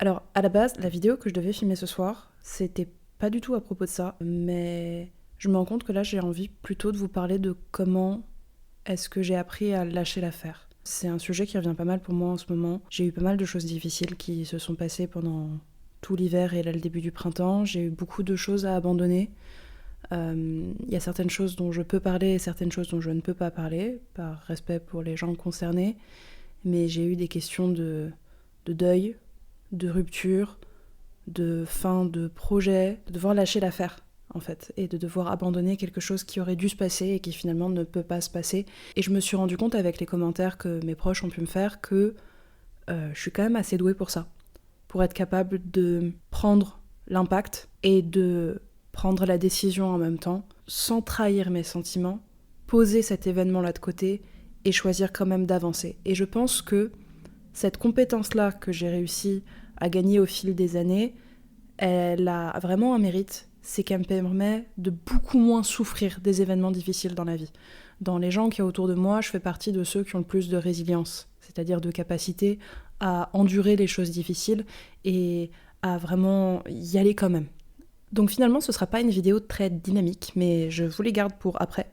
Alors, à la base, la vidéo que je devais filmer ce soir, c'était pas du tout à propos de ça, mais je me rends compte que là, j'ai envie plutôt de vous parler de comment est-ce que j'ai appris à lâcher l'affaire. C'est un sujet qui revient pas mal pour moi en ce moment. J'ai eu pas mal de choses difficiles qui se sont passées pendant tout l'hiver et là, le début du printemps. J'ai eu beaucoup de choses à abandonner. Il y a certaines choses dont je peux parler et certaines choses dont je ne peux pas parler, par respect pour les gens concernés. Mais j'ai eu des questions de deuil, de rupture, de fin de projet, de devoir lâcher l'affaire en fait, et de devoir abandonner quelque chose qui aurait dû se passer et qui finalement ne peut pas se passer. Et je me suis rendu compte avec les commentaires que mes proches ont pu me faire que je suis quand même assez douée pour ça, pour être capable de prendre l'impact et de prendre la décision en même temps, sans trahir mes sentiments, poser cet événement-là de côté et choisir quand même d'avancer. Et je pense que cette compétence-là que j'ai réussi à gagner au fil des années, elle a vraiment un mérite, c'est qu'elle me permet de beaucoup moins souffrir des événements difficiles dans la vie. Dans les gens qui sont autour de moi, je fais partie de ceux qui ont le plus de résilience, c'est-à-dire de capacité à endurer les choses difficiles et à vraiment y aller quand même. Donc finalement, ce sera pas une vidéo très dynamique, mais je vous les garde pour après.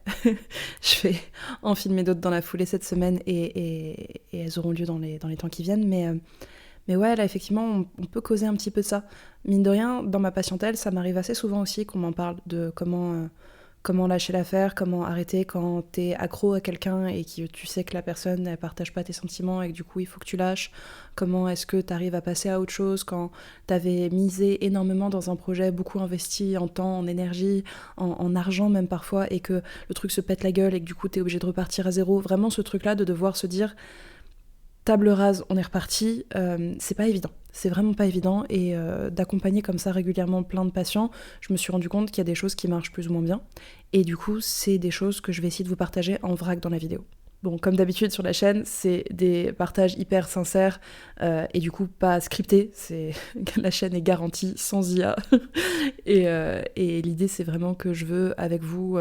Je vais en filmer d'autres dans la foulée cette semaine et elles auront lieu dans les temps qui viennent. Mais ouais, là, effectivement, on peut causer un petit peu de ça. Mine de rien, dans ma patientèle, ça m'arrive assez souvent aussi qu'on m'en parle de comment lâcher l'affaire, comment arrêter quand t'es accro à quelqu'un et que tu sais que la personne, elle partage pas tes sentiments et que du coup, il faut que tu lâches. Comment est-ce que t'arrives à passer à autre chose quand t'avais misé énormément dans un projet, beaucoup investi en temps, en énergie, en argent même parfois, et que le truc se pète la gueule et que du coup, t'es obligé de repartir à zéro. Vraiment, ce truc-là de devoir se dire... Table rase, on est reparti, c'est pas évident. C'est vraiment pas évident et d'accompagner comme ça régulièrement plein de patients, je me suis rendu compte qu'il y a des choses qui marchent plus ou moins bien et du coup c'est des choses que je vais essayer de vous partager en vrac dans la vidéo. Bon, comme d'habitude sur la chaîne, c'est des partages hyper sincères et du coup pas scriptés, la chaîne est garantie sans IA et l'idée c'est vraiment que je veux avec vous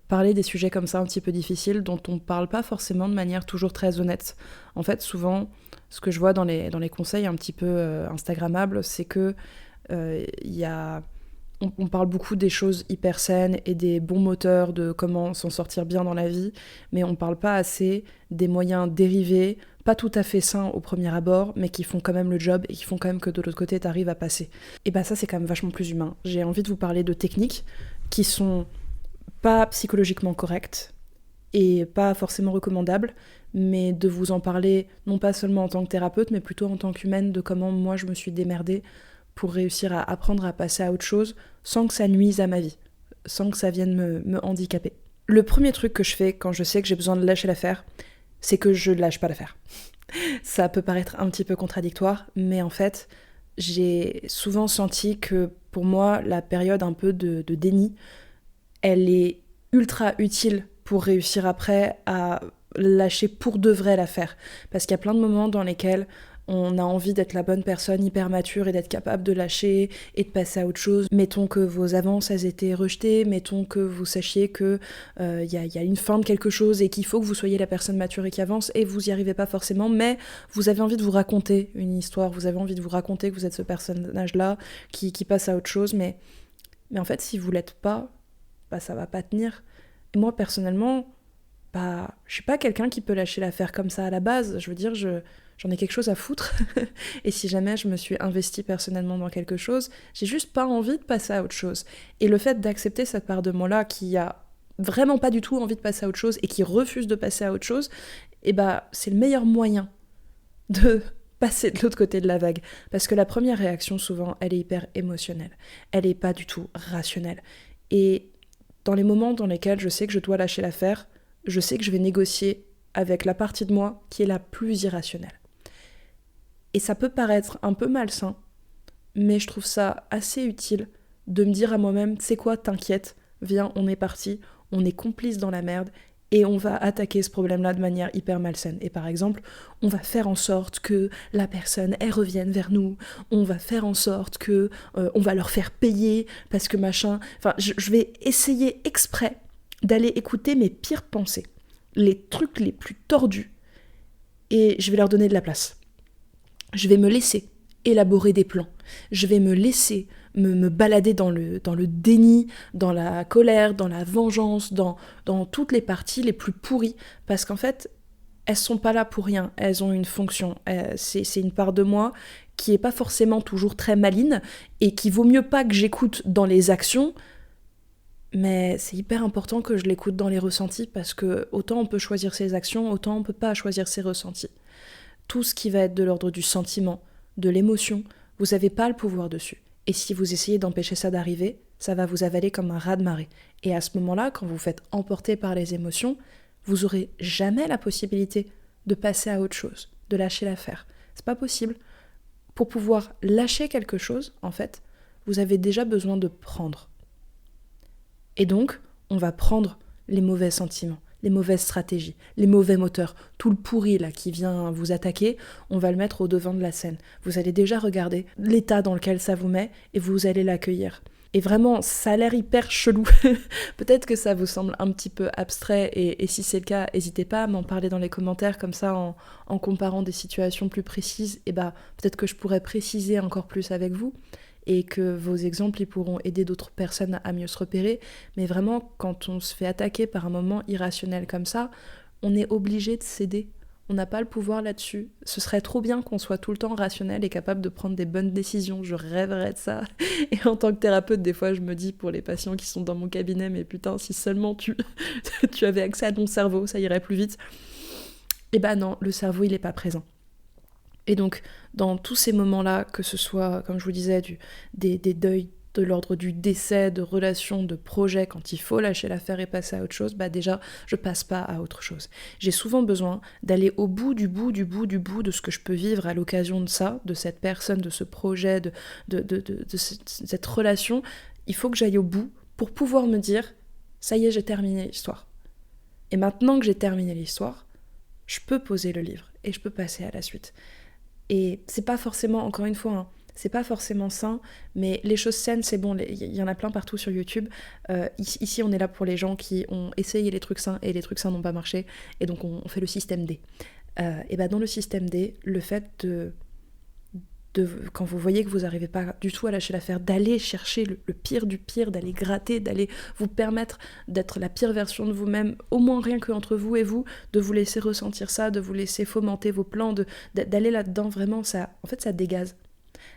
parler des sujets comme ça un petit peu difficiles dont on parle pas forcément de manière toujours très honnête. En fait, souvent, ce que je vois dans les conseils un petit peu instagrammables, c'est que on parle beaucoup des choses hyper saines et des bons moteurs de comment s'en sortir bien dans la vie, mais on parle pas assez des moyens dérivés, pas tout à fait sains au premier abord, mais qui font quand même le job et qui font quand même que de l'autre côté, t'arrives à passer. Et bah ça, c'est quand même vachement plus humain. J'ai envie de vous parler de techniques qui sont pas psychologiquement correcte et pas forcément recommandable, mais de vous en parler non pas seulement en tant que thérapeute, mais plutôt en tant qu'humaine, de comment moi je me suis démerdée pour réussir à apprendre à passer à autre chose sans que ça nuise à ma vie, sans que ça vienne me handicaper. Le premier truc que je fais quand je sais que j'ai besoin de lâcher l'affaire, c'est que je lâche pas l'affaire. Ça peut paraître un petit peu contradictoire, mais en fait, j'ai souvent senti que pour moi, la période un peu de déni, elle est ultra utile pour réussir après à lâcher pour de vrai l'affaire. Parce qu'il y a plein de moments dans lesquels on a envie d'être la bonne personne hyper mature et d'être capable de lâcher et de passer à autre chose. Mettons que vos avances elles étaient rejetées, mettons que vous sachiez que y a une fin de quelque chose et qu'il faut que vous soyez la personne mature et qui avance et vous y arrivez pas forcément, mais vous avez envie de vous raconter une histoire, vous avez envie de vous raconter que vous êtes ce personnage-là qui passe à autre chose, mais en fait si vous l'êtes pas, bah ça va pas tenir. Et moi personnellement, bah je suis pas quelqu'un qui peut lâcher l'affaire comme ça à la base. Je veux dire, j'en ai quelque chose à foutre. Et si jamais je me suis investie personnellement dans quelque chose, j'ai juste pas envie de passer à autre chose. Et le fait d'accepter cette part de moi-là qui a vraiment pas du tout envie de passer à autre chose et qui refuse de passer à autre chose, et bah c'est le meilleur moyen de passer de l'autre côté de la vague. Parce que la première réaction, souvent, elle est hyper émotionnelle. Elle est pas du tout rationnelle. Et dans les moments dans lesquels je sais que je dois lâcher l'affaire, je sais que je vais négocier avec la partie de moi qui est la plus irrationnelle. Et ça peut paraître un peu malsain, mais je trouve ça assez utile de me dire à moi-même, tu sais quoi, t'inquiète, viens, on est parti, on est complice dans la merde, et on va attaquer ce problème-là de manière hyper malsaine. Et par exemple, on va faire en sorte que la personne, elle revienne vers nous, on va faire en sorte que on va leur faire payer, parce que machin... Enfin, je vais essayer exprès d'aller écouter mes pires pensées, les trucs les plus tordus, et je vais leur donner de la place. Je vais me laisser élaborer des plans. Je vais me laisser me balader dans le déni, dans la colère, dans la vengeance, dans toutes les parties les plus pourries, parce qu'en fait, elles sont pas là pour rien, elles ont une fonction. C'est une part de moi qui est pas forcément toujours très maligne, et qui vaut mieux pas que j'écoute dans les actions, mais c'est hyper important que je l'écoute dans les ressentis, parce que autant on peut choisir ses actions, autant on peut pas choisir ses ressentis. Tout ce qui va être de l'ordre du sentiment, de l'émotion, vous n'avez pas le pouvoir dessus. Et si vous essayez d'empêcher ça d'arriver, ça va vous avaler comme un raz-de-marée. Et à ce moment-là, quand vous vous faites emporter par les émotions, vous n'aurez jamais la possibilité de passer à autre chose, de lâcher l'affaire. C'est pas possible. Pour pouvoir lâcher quelque chose, en fait, vous avez déjà besoin de prendre. Et donc, on va prendre les mauvais sentiments, les mauvaises stratégies, les mauvais moteurs, tout le pourri là qui vient vous attaquer, on va le mettre au devant de la scène. Vous allez déjà regarder l'état dans lequel ça vous met et vous allez l'accueillir. Et vraiment, ça a l'air hyper chelou. Peut-être que ça vous semble un petit peu abstrait, et si c'est le cas, n'hésitez pas à m'en parler dans les commentaires, comme ça, en comparant des situations plus précises, et peut-être que je pourrais préciser encore plus avec vous, et que vos exemples ils pourront aider d'autres personnes à mieux se repérer. Mais vraiment, quand on se fait attaquer par un moment irrationnel comme ça, on est obligé de céder. On n'a pas le pouvoir là-dessus. Ce serait trop bien qu'on soit tout le temps rationnel et capable de prendre des bonnes décisions. Je rêverais de ça. Et en tant que thérapeute, des fois, je me dis pour les patients qui sont dans mon cabinet, mais putain, si seulement tu avais accès à ton cerveau, ça irait plus vite. Et non, le cerveau, il n'est pas présent. Et donc, dans tous ces moments-là, que ce soit, comme je vous disais, des deuils de l'ordre du décès, de relations, de projets, quand il faut lâcher l'affaire et passer à autre chose, déjà, je passe pas à autre chose. J'ai souvent besoin d'aller au bout du bout de ce que je peux vivre à l'occasion de ça, de cette personne, de ce projet, de cette relation. Il faut que j'aille au bout pour pouvoir me dire, ça y est, j'ai terminé l'histoire. Et maintenant que j'ai terminé l'histoire, je peux poser le livre et je peux passer à la suite. Et c'est pas forcément, encore une fois, c'est pas forcément sain, mais les choses saines, c'est bon, il y en a plein partout sur YouTube. Ici, on est là pour les gens qui ont essayé les trucs sains et les trucs sains n'ont pas marché, et donc on fait le système D. Et dans le système D, le fait de quand vous voyez que vous n'arrivez pas du tout à lâcher l'affaire, d'aller chercher le pire du pire, d'aller gratter, d'aller vous permettre d'être la pire version de vous-même, au moins rien qu'entre vous et vous, de vous laisser ressentir ça, de vous laisser fomenter vos plans, d'aller là-dedans, vraiment, ça dégaze.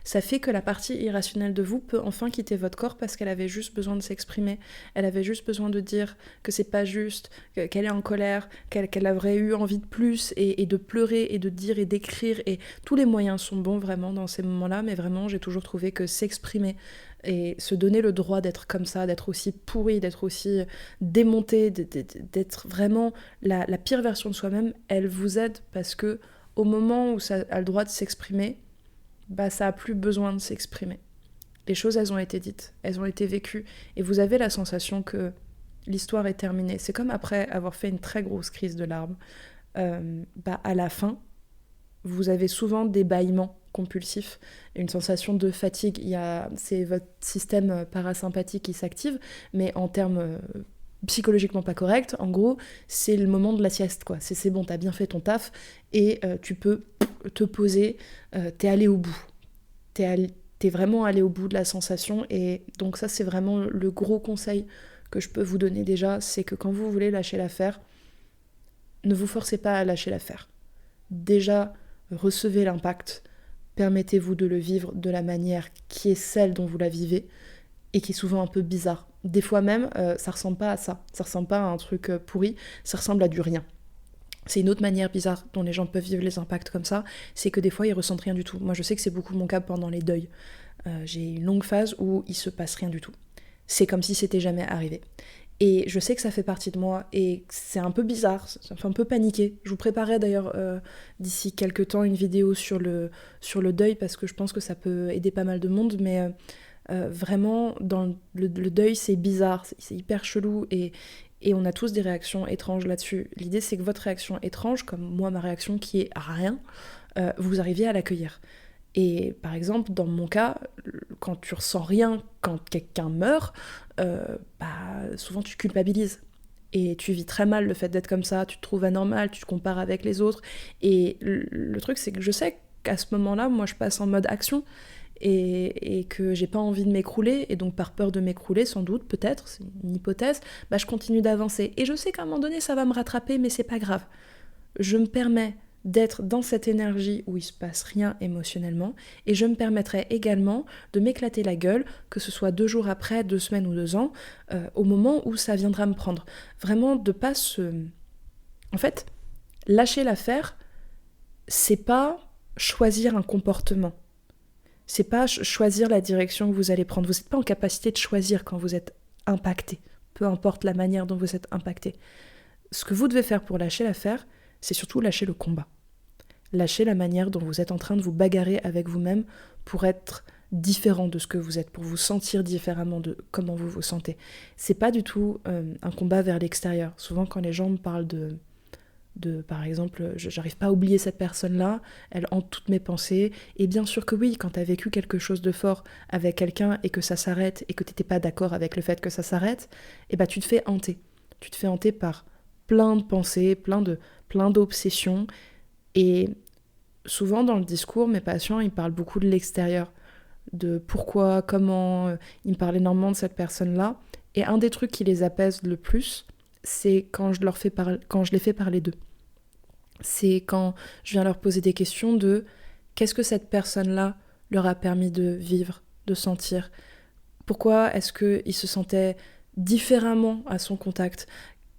Ça fait que la partie irrationnelle de vous peut enfin quitter votre corps, parce qu'elle avait juste besoin de s'exprimer, elle avait juste besoin de dire que c'est pas juste, qu'elle est en colère, qu'elle aurait eu envie de plus, et de pleurer, et de dire, et d'écrire, et tous les moyens sont bons vraiment dans ces moments-là, mais vraiment j'ai toujours trouvé que s'exprimer et se donner le droit d'être comme ça, d'être aussi pourri, d'être aussi démonté, d'être vraiment la pire version de soi-même, elle vous aide, parce que au moment où ça a le droit de s'exprimer, ça a plus besoin de s'exprimer. Les choses, elles ont été dites, elles ont été vécues, et vous avez la sensation que l'histoire est terminée. C'est comme après avoir fait une très grosse crise de larmes. À la fin, vous avez souvent des bâillements compulsifs, une sensation de fatigue. C'est votre système parasympathique qui s'active, mais en termes psychologiquement pas corrects, en gros, c'est le moment de la sieste, quoi. C'est bon, t'as bien fait ton taf, et tu peux te poser, t'es allé au bout. T'es vraiment allé au bout de la sensation, et donc ça, c'est vraiment le gros conseil que je peux vous donner déjà, c'est que quand vous voulez lâcher l'affaire, ne vous forcez pas à lâcher l'affaire. Déjà, recevez l'impact, permettez-vous de le vivre de la manière qui est celle dont vous la vivez, et qui est souvent un peu bizarre. Des fois même, ça ressemble pas à ça ressemble pas à un truc pourri, ça ressemble à du rien. C'est une autre manière bizarre dont les gens peuvent vivre les impacts comme ça, c'est que des fois ils ressentent rien du tout. Moi je sais que c'est beaucoup mon cas pendant les deuils. J'ai une longue phase où il se passe rien du tout. C'est comme si c'était jamais arrivé. Et je sais que ça fait partie de moi, et c'est un peu bizarre, ça me fait un peu paniquer. Je vous préparerai d'ailleurs d'ici quelques temps une vidéo sur le deuil, parce que je pense que ça peut aider pas mal de monde, mais vraiment, dans le deuil, c'est bizarre, c'est hyper chelou, et on a tous des réactions étranges là-dessus. L'idée, c'est que votre réaction étrange, comme moi, ma réaction qui est rien, vous arriviez à l'accueillir. Et par exemple, dans mon cas, quand tu ressens rien, quand quelqu'un meurt, souvent tu culpabilises. Et tu vis très mal le fait d'être comme ça, tu te trouves anormal, tu te compares avec les autres. Et le truc, c'est que je sais qu'à ce moment-là, moi je passe en mode action et que j'ai pas envie de m'écrouler, et donc par peur de m'écrouler, sans doute, peut-être, c'est une hypothèse, je continue d'avancer. Et je sais qu'à un moment donné, ça va me rattraper, mais c'est pas grave. Je me permets d'être dans cette énergie où il se passe rien émotionnellement, et je me permettrai également de m'éclater la gueule, que ce soit 2 jours après, 2 semaines ou 2 ans, au moment où ça viendra me prendre. Vraiment de pas se... En fait, lâcher l'affaire, c'est pas choisir un comportement. C'est pas choisir la direction que vous allez prendre. Vous n'êtes pas en capacité de choisir quand vous êtes impacté, peu importe la manière dont vous êtes impacté. Ce que vous devez faire pour lâcher l'affaire, c'est surtout lâcher le combat. Lâcher la manière dont vous êtes en train de vous bagarrer avec vous-même pour être différent de ce que vous êtes, pour vous sentir différemment de comment vous vous sentez. C'est pas du tout un combat vers l'extérieur. Souvent quand les gens me parlent de par exemple, j'arrive pas à oublier cette personne-là, elle hante toutes mes pensées, et bien sûr que oui, quand t'as vécu quelque chose de fort avec quelqu'un et que ça s'arrête, et que t'étais pas d'accord avec le fait que ça s'arrête, tu te fais hanter. Tu te fais hanter par plein de pensées, plein d'obsessions, et souvent dans le discours, mes patients, ils parlent beaucoup de l'extérieur, de pourquoi, comment, ils me parlent énormément de cette personne-là, et un des trucs qui les apaise le plus, c'est quand je les fais parler d'eux. C'est quand je viens leur poser des questions de qu'est-ce que cette personne-là leur a permis de vivre, de sentir. Pourquoi est-ce qu'ils se sentaient différemment à son contact?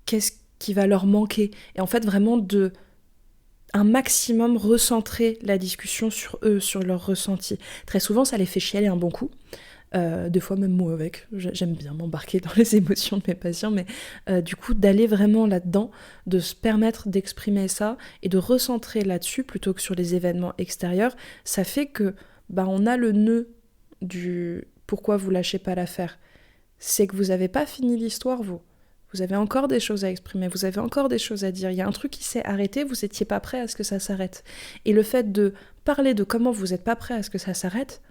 Qu'est-ce qui va leur manquer? Et en fait, vraiment de un maximum recentrer la discussion sur eux, sur leurs ressentis. Très souvent, ça les fait chialer un bon coup. Des fois même moi avec, j'aime bien m'embarquer dans les émotions de mes patients, mais du coup d'aller vraiment là-dedans, de se permettre d'exprimer ça et de recentrer là-dessus plutôt que sur les événements extérieurs, ça fait que on a le nœud du pourquoi vous lâchez pas l'affaire. C'est que vous n'avez pas fini l'histoire, vous avez encore des choses à exprimer, vous avez encore des choses à dire, il y a un truc qui s'est arrêté, vous n'étiez pas prêt à ce que ça s'arrête. Et le fait de parler de comment vous n'êtes pas prêt à ce que ça s'arrête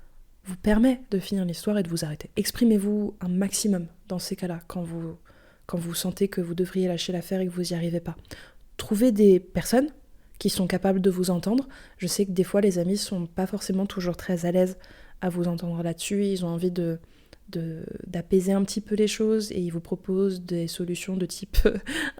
vous permet de finir l'histoire et de vous arrêter. Exprimez-vous un maximum dans ces cas-là, quand vous sentez que vous devriez lâcher l'affaire et que vous n'y arrivez pas. Trouvez des personnes qui sont capables de vous entendre. Je sais que des fois, les amis sont pas forcément toujours très à l'aise à vous entendre là-dessus. Ils ont envie d'apaiser un petit peu les choses et ils vous proposent des solutions de type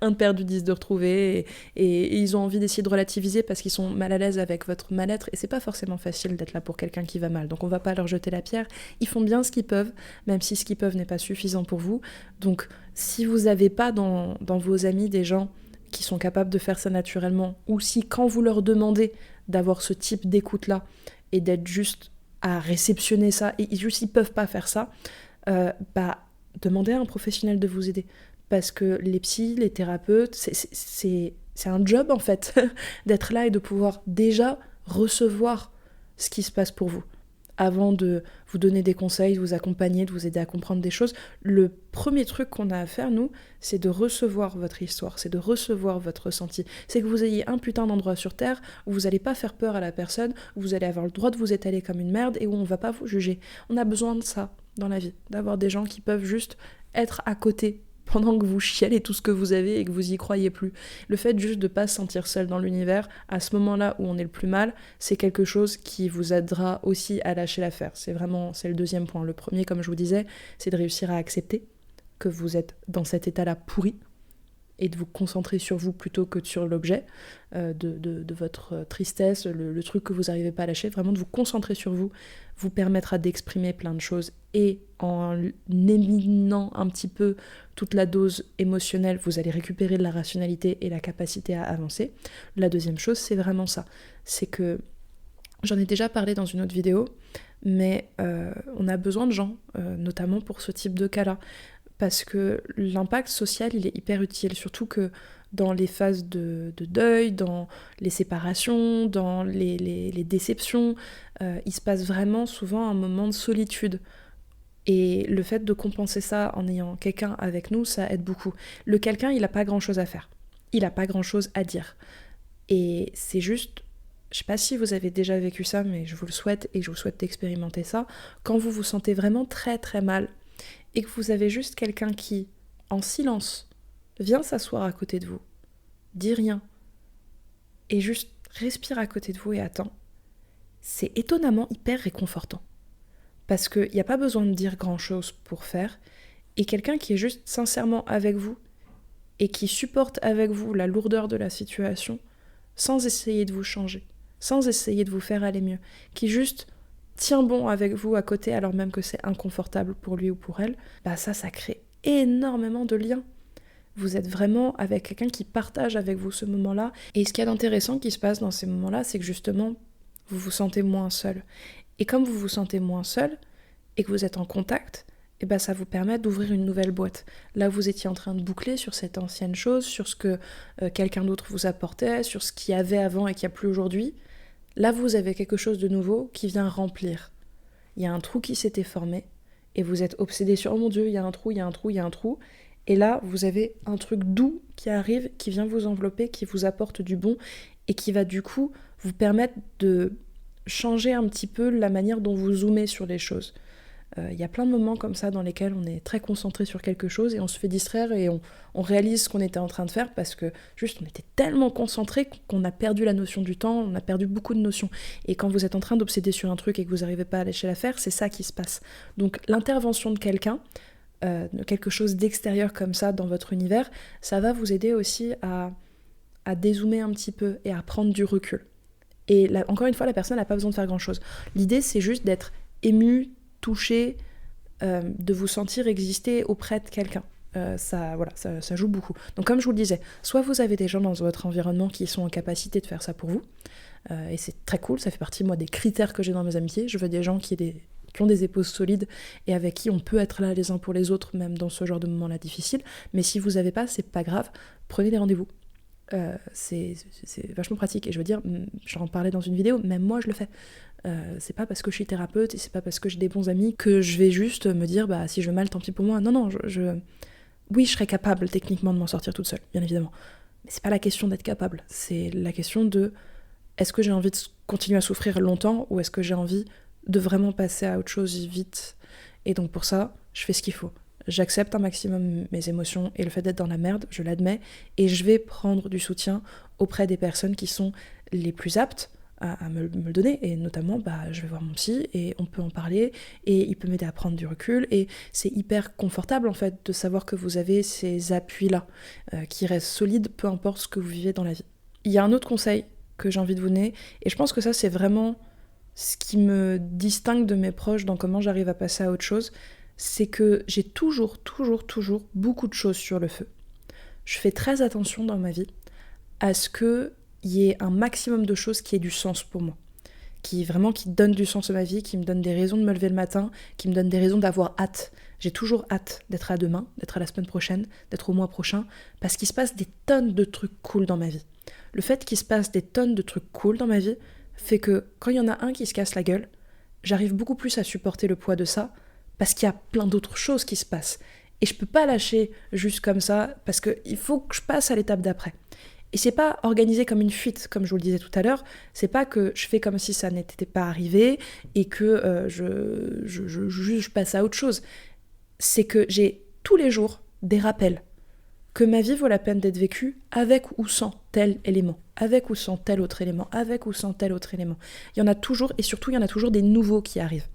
un perdu 10 de retrouver et ils ont envie d'essayer de relativiser parce qu'ils sont mal à l'aise avec votre mal-être et c'est pas forcément facile d'être là pour quelqu'un qui va mal, donc on va pas leur jeter la pierre. Ils font bien ce qu'ils peuvent, même si ce qu'ils peuvent n'est pas suffisant pour vous. Donc si vous avez pas dans vos amis des gens qui sont capables de faire ça naturellement, ou si quand vous leur demandez d'avoir ce type d'écoute là et d'être juste à réceptionner ça, et juste ils peuvent pas faire ça, demandez à un professionnel de vous aider. Parce que les psys, les thérapeutes, c'est un job en fait, d'être là et de pouvoir déjà recevoir ce qui se passe pour vous. Avant de vous donner des conseils, de vous accompagner, de vous aider à comprendre des choses, le premier truc qu'on a à faire, nous, c'est de recevoir votre histoire, c'est de recevoir votre ressenti. C'est que vous ayez un putain d'endroit sur Terre où vous n'allez pas faire peur à la personne, où vous allez avoir le droit de vous étaler comme une merde et où on ne va pas vous juger. On a besoin de ça dans la vie, d'avoir des gens qui peuvent juste être à côté pendant que vous chialez tout ce que vous avez et que vous y croyez plus. Le fait juste de pas se sentir seul dans l'univers, à ce moment-là où on est le plus mal, c'est quelque chose qui vous aidera aussi à lâcher l'affaire. C'est le deuxième point. Le premier, comme je vous disais, c'est de réussir à accepter que vous êtes dans cet état-là pourri et de vous concentrer sur vous plutôt que sur l'objet de votre tristesse, le truc que vous n'arrivez pas à lâcher. Vraiment de vous concentrer sur vous permettra d'exprimer plein de choses et en éliminant un petit peu toute la dose émotionnelle, vous allez récupérer de la rationalité et la capacité à avancer. La deuxième chose, c'est vraiment ça. C'est que, j'en ai déjà parlé dans une autre vidéo, mais on a besoin de gens, notamment pour ce type de cas-là. Parce que l'impact social, il est hyper utile, surtout que dans les phases de deuil, dans les séparations, dans les déceptions, il se passe vraiment souvent un moment de solitude. Et le fait de compenser ça en ayant quelqu'un avec nous, ça aide beaucoup. Le quelqu'un, il n'a pas grand-chose à faire. Il n'a pas grand-chose à dire. Et c'est juste, je sais pas si vous avez déjà vécu ça, mais je vous le souhaite et je vous souhaite d'expérimenter ça. Quand vous vous sentez vraiment très très mal, et que vous avez juste quelqu'un qui, en silence, vient s'asseoir à côté de vous, dit rien, et juste respire à côté de vous et attend, c'est étonnamment hyper réconfortant. Parce qu'il n'y a pas besoin de dire grand-chose pour faire, et quelqu'un qui est juste sincèrement avec vous, et qui supporte avec vous la lourdeur de la situation, sans essayer de vous changer, sans essayer de vous faire aller mieux, qui juste tient bon avec vous à côté alors même que c'est inconfortable pour lui ou pour elle, bah ça crée énormément de liens. Vous êtes vraiment avec quelqu'un qui partage avec vous ce moment-là. Et ce qu'il y a d'intéressant qui se passe dans ces moments-là, c'est que justement, vous vous sentez moins seul. Et comme vous vous sentez moins seul, et que vous êtes en contact, et ben ça vous permet d'ouvrir une nouvelle boîte. Là, vous étiez en train de boucler sur cette ancienne chose, sur ce que quelqu'un d'autre vous apportait, sur ce qu'il y avait avant et qu'il n'y a plus aujourd'hui. Là, vous avez quelque chose de nouveau qui vient remplir. Il y a un trou qui s'était formé, et vous êtes obsédé sur « Oh mon Dieu, il y a un trou, il y a un trou, il y a un trou ». Et là, vous avez un truc doux qui arrive, qui vient vous envelopper, qui vous apporte du bon, et qui va du coup vous permettre de changer un petit peu la manière dont vous zoomez sur les choses. Y a plein de moments comme ça dans lesquels on est très concentré sur quelque chose et on se fait distraire et on réalise ce qu'on était en train de faire parce que juste on était tellement concentré qu'on a perdu la notion du temps, on a perdu beaucoup de notions. Et quand vous êtes en train d'obséder sur un truc et que vous n'arrivez pas à lâcher l'affaire, c'est ça qui se passe. Donc l'intervention de quelqu'un, quelque chose d'extérieur comme ça dans votre univers, ça va vous aider aussi à dézoomer un petit peu et à prendre du recul. Et là, encore une fois, la personne n'a pas besoin de faire grand-chose. L'idée, c'est juste d'être ému, touché, de vous sentir exister auprès de quelqu'un. Ça joue beaucoup. Donc comme je vous le disais, soit vous avez des gens dans votre environnement qui sont en capacité de faire ça pour vous, et c'est très cool, ça fait partie moi des critères que j'ai dans mes amitiés. Je veux des gens qui ont des épaules solides et avec qui on peut être là les uns pour les autres, même dans ce genre de moments-là difficiles. Mais si vous n'avez pas, c'est pas grave, prenez des rendez-vous. C'est vachement pratique. Et je veux dire, j'en parlais dans une vidéo, même moi je le fais. C'est pas parce que je suis thérapeute et c'est pas parce que j'ai des bons amis que je vais juste me dire bah si je vais mal tant pis pour moi. Non, oui, je serais capable techniquement de m'en sortir toute seule, bien évidemment. Mais c'est pas la question d'être capable, c'est la question de est-ce que j'ai envie de continuer à souffrir longtemps ou est-ce que j'ai envie de vraiment passer à autre chose vite. Et donc pour ça, je fais ce qu'il faut. J'accepte un maximum mes émotions et le fait d'être dans la merde, je l'admets, et je vais prendre du soutien auprès des personnes qui sont les plus aptes à me le donner, et notamment je vais voir mon psy et on peut en parler et il peut m'aider à prendre du recul et c'est hyper confortable en fait de savoir que vous avez ces appuis-là qui restent solides peu importe ce que vous vivez dans la vie. Il y a un autre conseil que j'ai envie de vous donner et je pense que ça c'est vraiment ce qui me distingue de mes proches dans comment j'arrive à passer à autre chose, c'est que j'ai toujours beaucoup de choses sur le feu. Je fais très attention dans ma vie à ce qu'il y ait un maximum de choses qui aient du sens pour moi, qui donnent du sens à ma vie, qui me donnent des raisons de me lever le matin, qui me donnent des raisons d'avoir hâte. J'ai toujours hâte d'être à demain, d'être à la semaine prochaine, d'être au mois prochain, parce qu'il se passe des tonnes de trucs cool dans ma vie. Le fait qu'il se passe des tonnes de trucs cool dans ma vie fait que quand il y en a un qui se casse la gueule, j'arrive beaucoup plus à supporter le poids de ça, parce qu'il y a plein d'autres choses qui se passent. Et je peux pas lâcher juste comme ça, parce qu'il faut que je passe à l'étape d'après. Et c'est pas organisé comme une fuite, comme je vous le disais tout à l'heure, c'est pas que je fais comme si ça n'était pas arrivé, et que je passe à autre chose. C'est que j'ai tous les jours des rappels que ma vie vaut la peine d'être vécue avec ou sans tel élément, avec ou sans tel autre élément, avec ou sans tel autre élément. Il y en a toujours, et surtout il y en a toujours des nouveaux qui arrivent.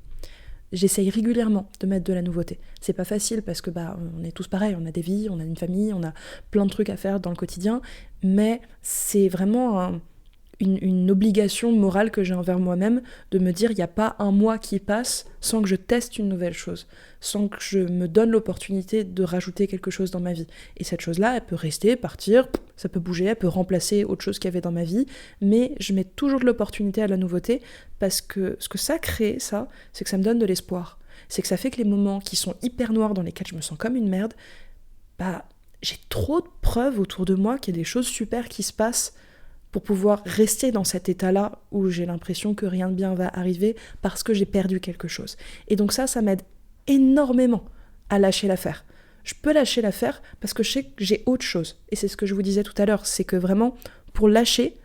J'essaye régulièrement de mettre de la nouveauté. C'est pas facile parce que on est tous pareils, on a des vies, on a une famille, on a plein de trucs à faire dans le quotidien, mais c'est vraiment une obligation morale que j'ai envers moi-même de me dire il n'y a pas un mois qui passe sans que je teste une nouvelle chose, sans que je me donne l'opportunité de rajouter quelque chose dans ma vie. Et cette chose-là, elle peut rester, partir, ça peut bouger, elle peut remplacer autre chose qu'il y avait dans ma vie, mais je mets toujours de l'opportunité à la nouveauté parce que ce que ça crée, ça, c'est que ça me donne de l'espoir. C'est que ça fait que les moments qui sont hyper noirs dans lesquels je me sens comme une merde, j'ai trop de preuves autour de moi qu'il y a des choses super qui se passent pour pouvoir rester dans cet état-là où j'ai l'impression que rien de bien va arriver parce que j'ai perdu quelque chose. Et donc ça m'aide énormément à lâcher l'affaire. Je peux lâcher l'affaire parce que je sais que j'ai autre chose. Et c'est ce que je vous disais tout à l'heure, c'est que vraiment, pour lâcher,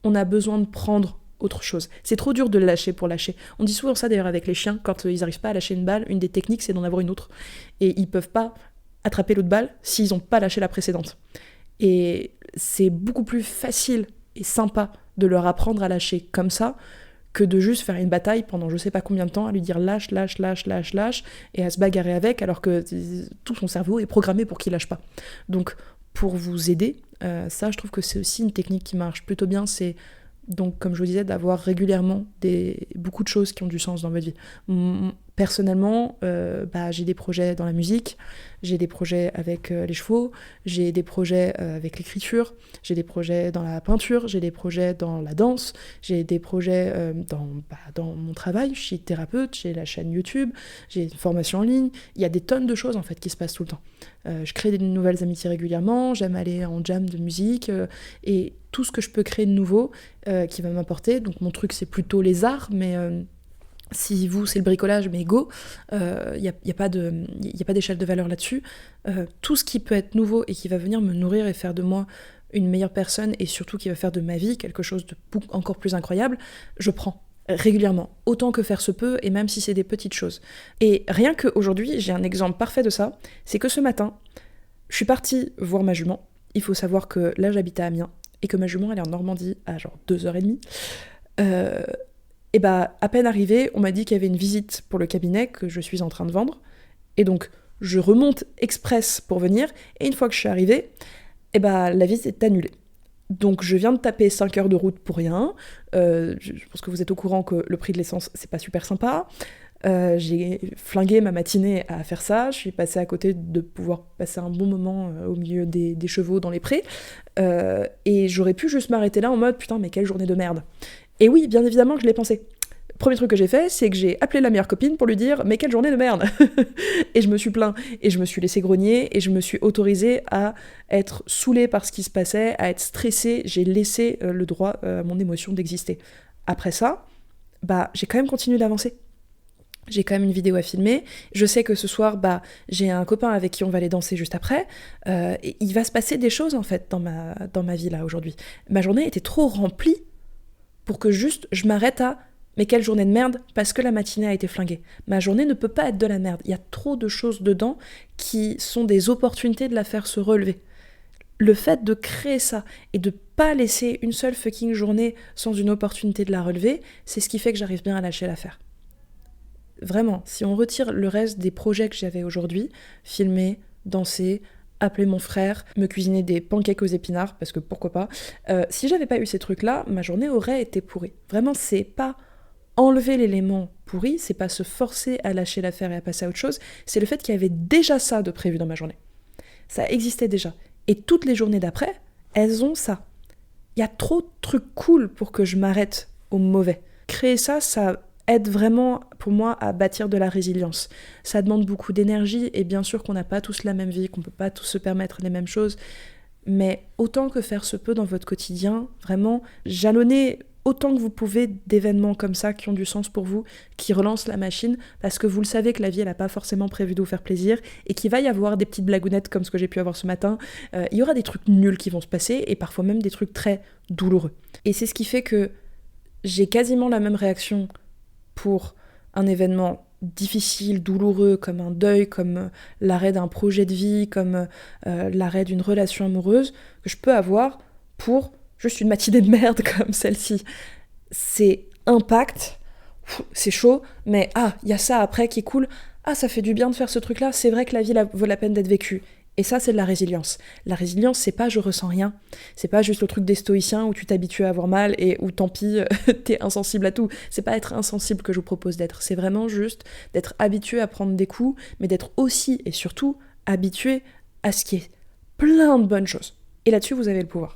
on a besoin de prendre autre chose. C'est trop dur de le lâcher pour lâcher. On dit souvent ça d'ailleurs avec les chiens, quand ils n'arrivent pas à lâcher une balle, une des techniques c'est d'en avoir une autre. Et ils peuvent pas attraper l'autre balle s'ils n'ont pas lâché la précédente. Et c'est beaucoup plus facile et sympa de leur apprendre à lâcher comme ça que de juste faire une bataille pendant je sais pas combien de temps à lui dire lâche, et à se bagarrer avec alors que tout son cerveau est programmé pour qu'il lâche pas. Donc pour vous aider, ça je trouve que c'est aussi une technique qui marche plutôt bien, c'est donc comme je vous disais d'avoir régulièrement beaucoup de choses qui ont du sens dans votre vie. Personnellement, j'ai des projets dans la musique, j'ai des projets avec les chevaux, j'ai des projets avec l'écriture, j'ai des projets dans la peinture, j'ai des projets dans la danse, j'ai des projets dans mon travail, je suis thérapeute, j'ai la chaîne YouTube, j'ai une formation en ligne, il y a des tonnes de choses en fait qui se passent tout le temps. Je crée des nouvelles amitiés régulièrement, j'aime aller en jam de musique, et tout ce que je peux créer de nouveau qui va m'apporter, donc mon truc c'est plutôt les arts, mais... si vous, c'est le bricolage, mais go, y a pas d'échelle de valeur là-dessus. Tout ce qui peut être nouveau et qui va venir me nourrir et faire de moi une meilleure personne, et surtout qui va faire de ma vie quelque chose de encore plus incroyable, je prends régulièrement, autant que faire se peut, et même si c'est des petites choses. Et rien qu'aujourd'hui, j'ai un exemple parfait de ça, c'est que ce matin, je suis partie voir ma jument. Il faut savoir que là, j'habite à Amiens, et que ma jument, elle est en Normandie à genre 2h30. Et à peine arrivée, on m'a dit qu'il y avait une visite pour le cabinet que je suis en train de vendre. Et donc, je remonte express pour venir, et une fois que je suis arrivée, la visite est annulée. Donc je viens de taper 5 heures de route pour rien. Je pense que vous êtes au courant que le prix de l'essence, c'est pas super sympa. J'ai flingué ma matinée à faire ça. Je suis passée à côté de pouvoir passer un bon moment au milieu des chevaux dans les prés. Et j'aurais pu juste m'arrêter là en mode « Putain, mais quelle journée de merde !» Et oui, bien évidemment que je l'ai pensé. Premier truc que j'ai fait, c'est que j'ai appelé la meilleure copine pour lui dire « Mais quelle journée de merde !» Et je me suis plaint, et je me suis laissé grogner, et je me suis autorisée à être saoulée par ce qui se passait, à être stressée. J'ai laissé le droit à mon émotion d'exister. Après ça, j'ai quand même continué d'avancer. J'ai quand même une vidéo à filmer. Je sais que ce soir, j'ai un copain avec qui on va aller danser juste après. Et il va se passer des choses, en fait, dans ma vie, là, aujourd'hui. Ma journée était trop remplie pour que juste je m'arrête à « mais quelle journée de merde !» parce que la matinée a été flinguée. Ma journée ne peut pas être de la merde. Il y a trop de choses dedans qui sont des opportunités de la faire se relever. Le fait de créer ça et de pas laisser une seule fucking journée sans une opportunité de la relever, c'est ce qui fait que j'arrive bien à lâcher l'affaire. Vraiment, si on retire le reste des projets que j'avais aujourd'hui, filmer, danser, appeler mon frère, me cuisiner des pancakes aux épinards, parce que pourquoi pas, si j'avais pas eu ces trucs-là, ma journée aurait été pourrie. Vraiment, c'est pas enlever l'élément pourri, c'est pas se forcer à lâcher l'affaire et à passer à autre chose, c'est le fait qu'il y avait déjà ça de prévu dans ma journée. Ça existait déjà. Et toutes les journées d'après, elles ont ça. Il y a trop de trucs cool pour que je m'arrête au mauvais. Créer ça, ça aide vraiment, pour moi, à bâtir de la résilience. Ça demande beaucoup d'énergie, et bien sûr qu'on n'a pas tous la même vie, qu'on peut pas tous se permettre les mêmes choses, mais autant que faire se peut dans votre quotidien, vraiment, jalonnez autant que vous pouvez d'événements comme ça qui ont du sens pour vous, qui relancent la machine, parce que vous le savez que la vie, elle n'a pas forcément prévu de vous faire plaisir, et qu'il va y avoir des petites blagounettes comme ce que j'ai pu avoir ce matin. Il y aura des trucs nuls qui vont se passer, et parfois même des trucs très douloureux. Et c'est ce qui fait que j'ai quasiment la même réaction pour un événement difficile, douloureux, comme un deuil, comme l'arrêt d'un projet de vie, comme l'arrêt d'une relation amoureuse, que je peux avoir pour juste une matinée de merde comme celle-ci. C'est impact, c'est chaud, mais il y a ça après qui est cool, ça fait du bien de faire ce truc-là, c'est vrai que la vie vaut la peine d'être vécue. Et ça, c'est de la résilience. La résilience, c'est pas je ressens rien. C'est pas juste le truc des stoïciens où tu t'habitues à avoir mal et où tant pis, t'es insensible à tout. C'est pas être insensible que je vous propose d'être. C'est vraiment juste d'être habitué à prendre des coups, mais d'être aussi et surtout habitué à ce qui est plein de bonnes choses. Et là-dessus, vous avez le pouvoir.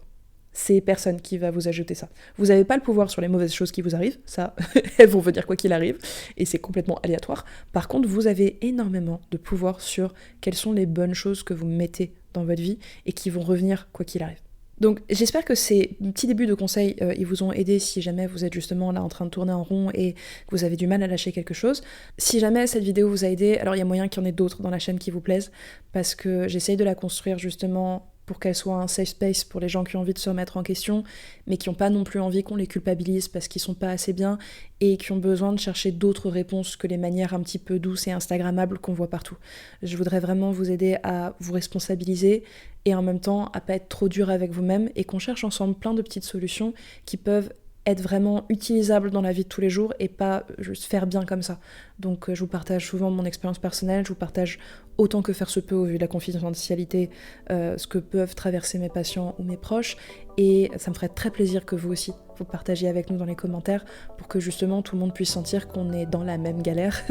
C'est personne qui va vous ajouter ça. Vous n'avez pas le pouvoir sur les mauvaises choses qui vous arrivent, ça, elles vont venir quoi qu'il arrive, et c'est complètement aléatoire. Par contre, vous avez énormément de pouvoir sur quelles sont les bonnes choses que vous mettez dans votre vie et qui vont revenir quoi qu'il arrive. Donc j'espère que ces petits débuts de conseils, ils vous ont aidé si jamais vous êtes justement là en train de tourner en rond et que vous avez du mal à lâcher quelque chose. Si jamais cette vidéo vous a aidé, alors il y a moyen qu'il y en ait d'autres dans la chaîne qui vous plaisent, parce que j'essaye de la construire justement pour qu'elle soit un safe space pour les gens qui ont envie de se remettre en question, mais qui n'ont pas non plus envie qu'on les culpabilise parce qu'ils sont pas assez bien, et qui ont besoin de chercher d'autres réponses que les manières un petit peu douces et instagrammables qu'on voit partout. Je voudrais vraiment vous aider à vous responsabiliser, et en même temps à pas être trop dur avec vous-même, et qu'on cherche ensemble plein de petites solutions qui peuvent être vraiment utilisable dans la vie de tous les jours et pas juste faire bien comme ça. Donc je vous partage souvent mon expérience personnelle, je vous partage autant que faire se peut au vu de la confidentialité ce que peuvent traverser mes patients ou mes proches, et ça me ferait très plaisir que vous aussi vous partagiez avec nous dans les commentaires pour que justement tout le monde puisse sentir qu'on est dans la même galère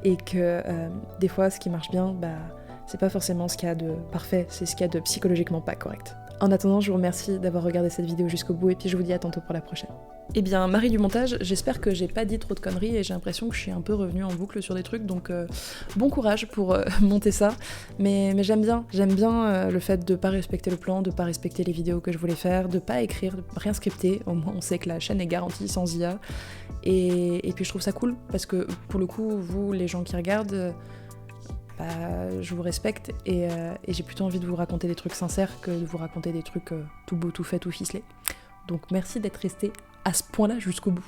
et que des fois ce qui marche bien, c'est pas forcément ce qu'il y a de parfait, c'est ce qu'il y a de psychologiquement pas correct. En attendant, je vous remercie d'avoir regardé cette vidéo jusqu'au bout et puis je vous dis à tantôt pour la prochaine. Eh bien, Marie du montage, j'espère que j'ai pas dit trop de conneries et j'ai l'impression que je suis un peu revenue en boucle sur des trucs, donc bon courage pour monter ça. Mais j'aime bien le fait de pas respecter le plan, de pas respecter les vidéos que je voulais faire, de pas écrire, de rien scripter. Au moins on sait que la chaîne est garantie sans IA. Et puis je trouve ça cool parce que pour le coup, vous, les gens qui regardent, je vous respecte et j'ai plutôt envie de vous raconter des trucs sincères que de vous raconter des trucs tout beau, tout fait, tout ficelé. Donc merci d'être resté à ce point-là jusqu'au bout.